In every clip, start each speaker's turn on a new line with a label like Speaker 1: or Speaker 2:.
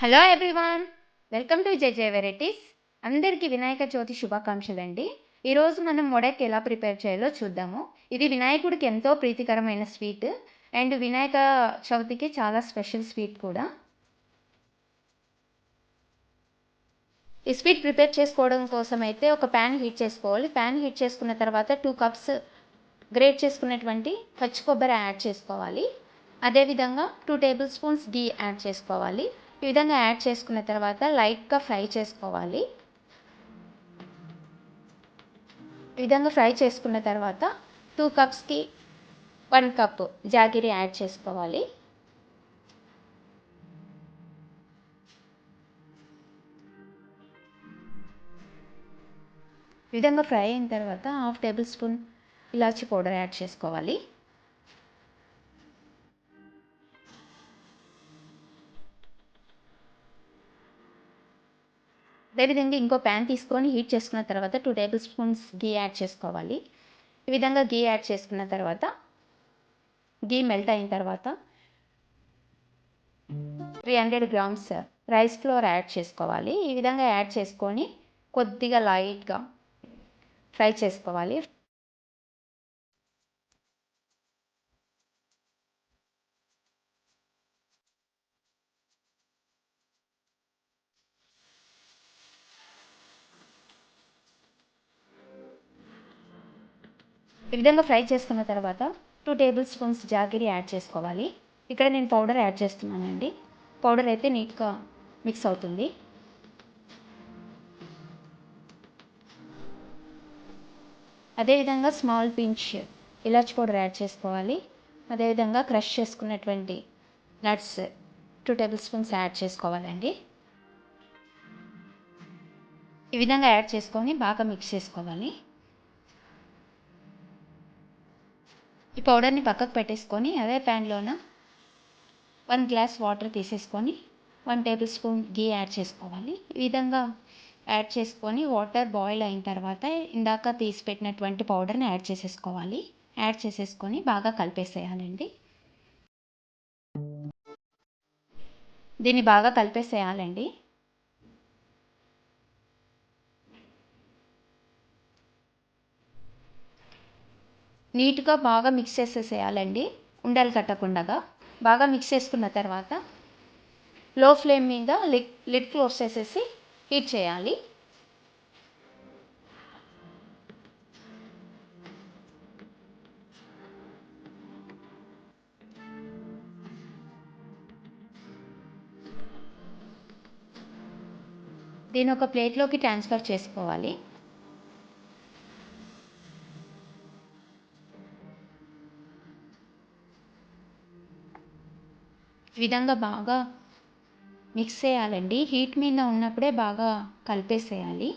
Speaker 1: Hello everyone, welcome to JJ varieties. అందరికీ వినాయక చవితి శుభాకాంక్షలండి. ఈరోజు మనం మొడక్ ఎలా ప్రిపేర్ చేయాలో చూద్దాము. ఇది వినాయకుడికి ఎంతో ప్రీతికరమైన స్వీట్ అండ్ వినాయక చవితికి చాలా స్పెషల్ స్వీట్ కూడా. ఈ స్వీట్ ప్రిపేర్ చేసుకోవడం కోసం అయితే ఒక ప్యాన్ హీట్ చేసుకోవాలి. ప్యాన్ హీట్ చేసుకున్న తర్వాత 2 కప్స్ గ్రేట్ చేసుకున్నటువంటి పచ్చి కొబ్బరి యాడ్ చేసుకోవాలి. అదేవిధంగా 2 టేబుల్ స్పూన్స్ ఘీ యాడ్ చేసుకోవాలి. ఈ విధంగా యాడ్ చేసుకున్న తర్వాత లైట్గా ఫ్రై చేసుకోవాలి. ఈ విధంగా ఫ్రై చేసుకున్న తర్వాత 2 కప్స్కి 1 కప్ జాగీరి యాడ్ చేసుకోవాలి. ఈ విధంగా ఫ్రై అయిన తర్వాత 1/2 టేబుల్ స్పూన్ ఇలాచీ పౌడర్ యాడ్ చేసుకోవాలి. అదేవిధంగా ఇంకో ప్యాన్ తీసుకొని హీట్ చేసుకున్న తర్వాత 2 టేబుల్ స్పూన్స్ ఘీ యాడ్ చేసుకోవాలి. ఈ విధంగా ఘీ యాడ్ చేసుకున్న తర్వాత ఘీ మెల్ట్ అయిన తర్వాత 300 గ్రామ్స్ రైస్ ఫ్లోర్ యాడ్ చేసుకోవాలి. ఈ విధంగా యాడ్ చేసుకొని కొద్దిగా లైట్గా ఫ్రై చేసుకోవాలి. ఈ విధంగా ఫ్రై చేసుకున్న తర్వాత 2 టేబుల్ స్పూన్స్ జాగీరి యాడ్ చేసుకోవాలి. ఇక్కడ నేను పౌడర్ యాడ్ చేస్తున్నానండి. పౌడర్ అయితే నీట్గా మిక్స్ అవుతుంది. అదేవిధంగా స్మాల్ పించ్ ఇలాచి పౌడర్ యాడ్ చేసుకోవాలి. అదేవిధంగా క్రష్ చేసుకున్నటువంటి నట్స్ 2 టేబుల్ స్పూన్స్ యాడ్ చేసుకోవాలండి. ఈ విధంగా యాడ్ చేసుకొని బాగా మిక్స్ చేసుకోవాలి. ఈ పౌడర్ని పక్కకు పెట్టేసుకొని అదే ప్యాన్లోన 1 గ్లాస్ వాటర్ తీసేసుకొని 1 టేబుల్ స్పూన్ ఘీ యాడ్ చేసుకోవాలి. ఈ విధంగా యాడ్ చేసుకొని వాటర్ బాయిల్ అయిన తర్వాత ఇందాక తీసి పెట్టినటువంటి పౌడర్ని యాడ్ చేసేసుకోవాలి. యాడ్ చేసేసుకొని బాగా కలిపేసేయాలండి. దీన్ని బాగా కలిపేసేయాలండి. నీట్గా బాగా మిక్స్ చేసేసేయాలండి, ఉండలు కట్టకుండా. బాగా మిక్స్ చేసుకున్న తర్వాత లో ఫ్లేమ్ మీద లిడ్ క్లోజ్ చేసేసి హీట్ చేయాలి. దీన్ని ఒక ప్లేట్లోకి ట్రాన్స్ఫర్ చేసుకోవాలి. ఈ విధంగా బాగా మిక్స్ చేయాలండి. హీట్ మీద ఉన్నప్పుడే బాగా కలిపేసేయాలి.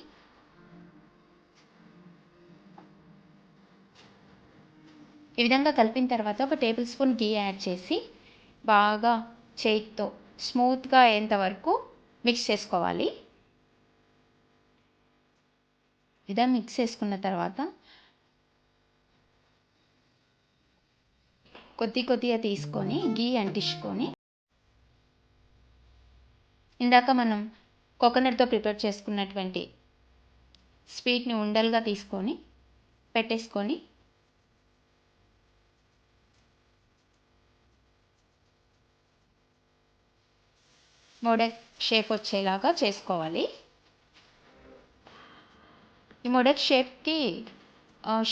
Speaker 1: ఈ విధంగా కలిపిన తర్వాత ఒక టేబుల్ స్పూన్ ఘీ యాడ్ చేసి బాగా చేతితో స్మూత్గా అయ్యేంత వరకు మిక్స్ చేసుకోవాలి. విధంగా మిక్స్ చేసుకున్న తర్వాత కొద్దిగా తీసుకొని ఘీ అంటించుకొని ఇందాక మనం కోకోనట్తో ప్రిపేర్ చేసుకున్నటువంటి స్వీట్ని ఉండలుగా తీసుకొని పెట్టేసుకొని మోడక్ షేప్ వచ్చేలాగా చేసుకోవాలి. ఈ మోడక్ షేప్కి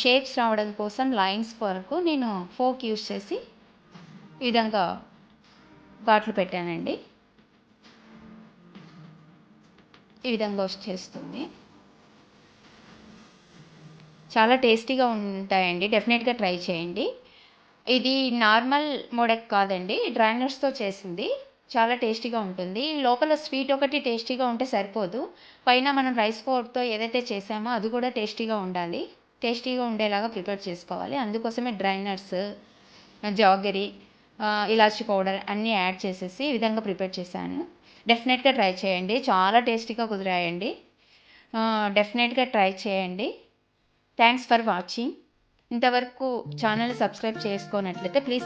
Speaker 1: షేప్స్ రావడం కోసం లైన్స్ వరకు నేను ఫోక్ యూస్ చేసి ఈ విధంగా ఘాట్లు పెట్టానండి. ఈ విధంగా వచ్చేస్తుంది. చాలా టేస్టీగా ఉంటాయండి, డెఫినెట్గా ట్రై చేయండి. ఇది నార్మల్ మోడక్ కాదండి, డ్రై నట్స్తో చేసింది. చాలా టేస్టీగా ఉంటుంది. లోపల స్వీట్ ఒకటి టేస్టీగా ఉంటే సరిపోదు, పైన మనం రైస్ ఫ్లోర్తో ఏదైతే చేసామో అది కూడా టేస్టీగా ఉండాలి. టేస్టీగా ఉండేలాగా ప్రిపేర్ చేసుకోవాలి. అందుకోసమే డ్రై నట్స్, జాగరీ, ఇలాచీ పౌడర్ అన్నీ యాడ్ చేసేసి ఈ విధంగా ప్రిపేర్ చేశాను. డెఫినెట్గా ట్రై చేయండి, చాలా టేస్టీగా కుదిరాయండి. డెఫినెట్గా ట్రై చేయండి. Thanks for watching. ఇంతవరకు ఛానల్ సబ్స్క్రైబ్ చేసుకోనట్లయితే ప్లీజ్